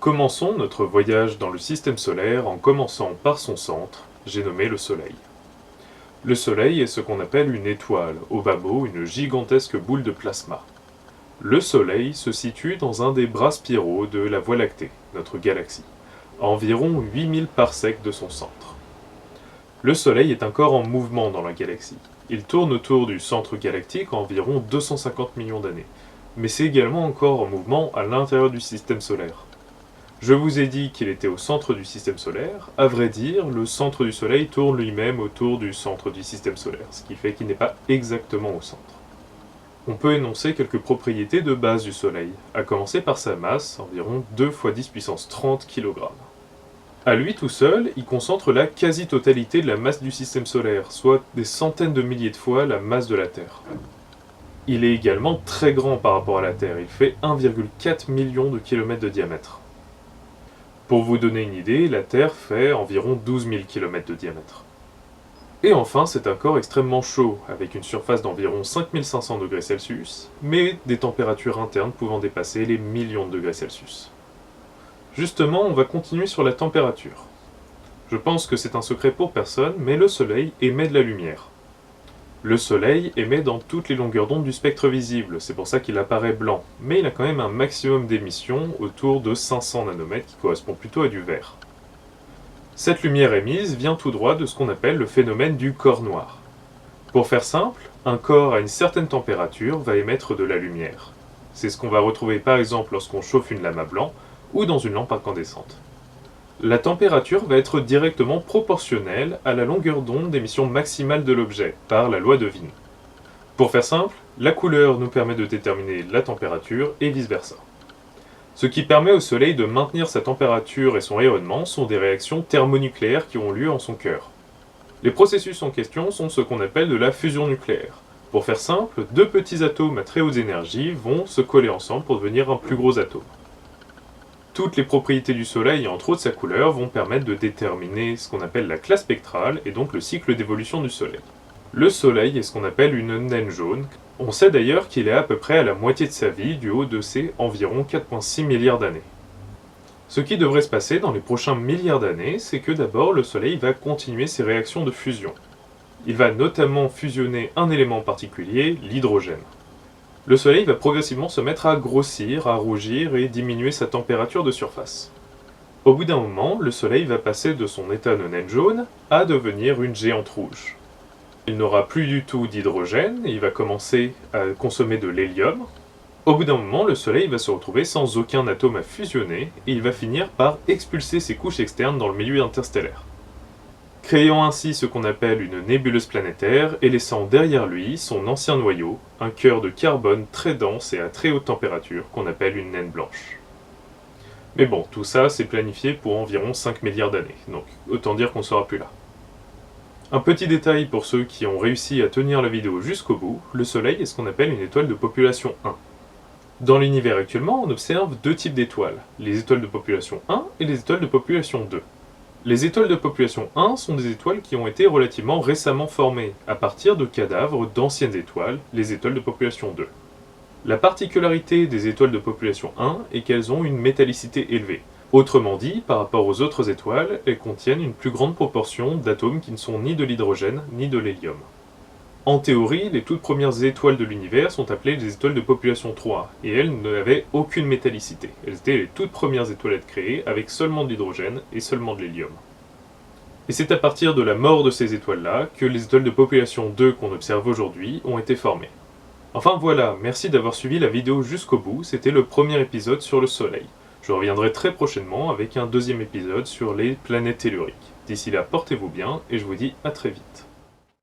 Commençons notre voyage dans le système solaire en commençant par son centre, j'ai nommé le Soleil. Le Soleil est ce qu'on appelle une étoile, au bas mot une gigantesque boule de plasma. Le Soleil se situe dans un des bras spiraux de la Voie lactée, notre galaxie, à environ 8000 parsecs de son centre. Le Soleil est un corps en mouvement dans la galaxie. Il tourne autour du centre galactique à environ 250 millions d'années, mais c'est également un corps en mouvement à l'intérieur du système solaire. Je vous ai dit qu'il était au centre du système solaire. À vrai dire, le centre du Soleil tourne lui-même autour du centre du système solaire, ce qui fait qu'il n'est pas exactement au centre. On peut énoncer quelques propriétés de base du Soleil, à commencer par sa masse, environ 2 × 10 puissance 30 kg. À lui tout seul, il concentre la quasi-totalité de la masse du système solaire, soit des centaines de milliers de fois la masse de la Terre. Il est également très grand par rapport à la Terre, il fait 1,4 million de kilomètres de diamètre. Pour vous donner une idée, la Terre fait environ 12 000 km de diamètre. Et enfin, c'est un corps extrêmement chaud, avec une surface d'environ 5500 degrés Celsius, mais des températures internes pouvant dépasser les millions de degrés Celsius. Justement, on va continuer sur la température. Je pense que c'est un secret pour personne, mais le Soleil émet de la lumière. Le Soleil émet dans toutes les longueurs d'onde du spectre visible, c'est pour ça qu'il apparaît blanc, mais il a quand même un maximum d'émission autour de 500 nanomètres qui correspond plutôt à du vert. Cette lumière émise vient tout droit de ce qu'on appelle le phénomène du corps noir. Pour faire simple, un corps à une certaine température va émettre de la lumière. C'est ce qu'on va retrouver par exemple lorsqu'on chauffe une lame à blanc ou dans une lampe incandescente. La température va être directement proportionnelle à la longueur d'onde d'émission maximale de l'objet, par la loi de Wien. Pour faire simple, la couleur nous permet de déterminer la température et vice-versa. Ce qui permet au Soleil de maintenir sa température et son rayonnement sont des réactions thermonucléaires qui ont lieu en son cœur. Les processus en question sont ce qu'on appelle de la fusion nucléaire. Pour faire simple, deux petits atomes à très haute énergie vont se coller ensemble pour devenir un plus gros atome. Toutes les propriétés du Soleil, et entre autres sa couleur, vont permettre de déterminer ce qu'on appelle la classe spectrale et donc le cycle d'évolution du Soleil. Le Soleil est ce qu'on appelle une naine jaune. On sait d'ailleurs qu'il est à peu près à la moitié de sa vie du haut de ses environ 4,6 milliards d'années. Ce qui devrait se passer dans les prochains milliards d'années, c'est que d'abord le Soleil va continuer ses réactions de fusion. Il va notamment fusionner un élément particulier, l'hydrogène. Le Soleil va progressivement se mettre à grossir, à rougir et diminuer sa température de surface. Au bout d'un moment, le Soleil va passer de son état de naine jaune à devenir une géante rouge. Il n'aura plus du tout d'hydrogène, et il va commencer à consommer de l'hélium. Au bout d'un moment, le Soleil va se retrouver sans aucun atome à fusionner, et il va finir par expulser ses couches externes dans le milieu interstellaire, créant ainsi ce qu'on appelle une nébuleuse planétaire et laissant derrière lui son ancien noyau, un cœur de carbone très dense et à très haute température qu'on appelle une naine blanche. Mais bon, tout ça c'est planifié pour environ 5 milliards d'années, donc autant dire qu'on ne sera plus là. Un petit détail pour ceux qui ont réussi à tenir la vidéo jusqu'au bout, le Soleil est ce qu'on appelle une étoile de population 1. Dans l'univers actuellement, on observe deux types d'étoiles, les étoiles de population 1 et les étoiles de population 2. Les étoiles de population 1 sont des étoiles qui ont été relativement récemment formées, à partir de cadavres d'anciennes étoiles, les étoiles de population 2. La particularité des étoiles de population 1 est qu'elles ont une métallicité élevée. Autrement dit, par rapport aux autres étoiles, elles contiennent une plus grande proportion d'atomes qui ne sont ni de l'hydrogène ni de l'hélium. En théorie, les toutes premières étoiles de l'univers sont appelées les étoiles de population 3, et elles n'avaient aucune métallicité. Elles étaient les toutes premières étoiles à être créées avec seulement de l'hydrogène et seulement de l'hélium. Et c'est à partir de la mort de ces étoiles-là que les étoiles de population 2 qu'on observe aujourd'hui ont été formées. Enfin voilà, merci d'avoir suivi la vidéo jusqu'au bout, c'était le premier épisode sur le Soleil. Je reviendrai très prochainement avec un deuxième épisode sur les planètes telluriques. D'ici là, portez-vous bien et je vous dis à très vite.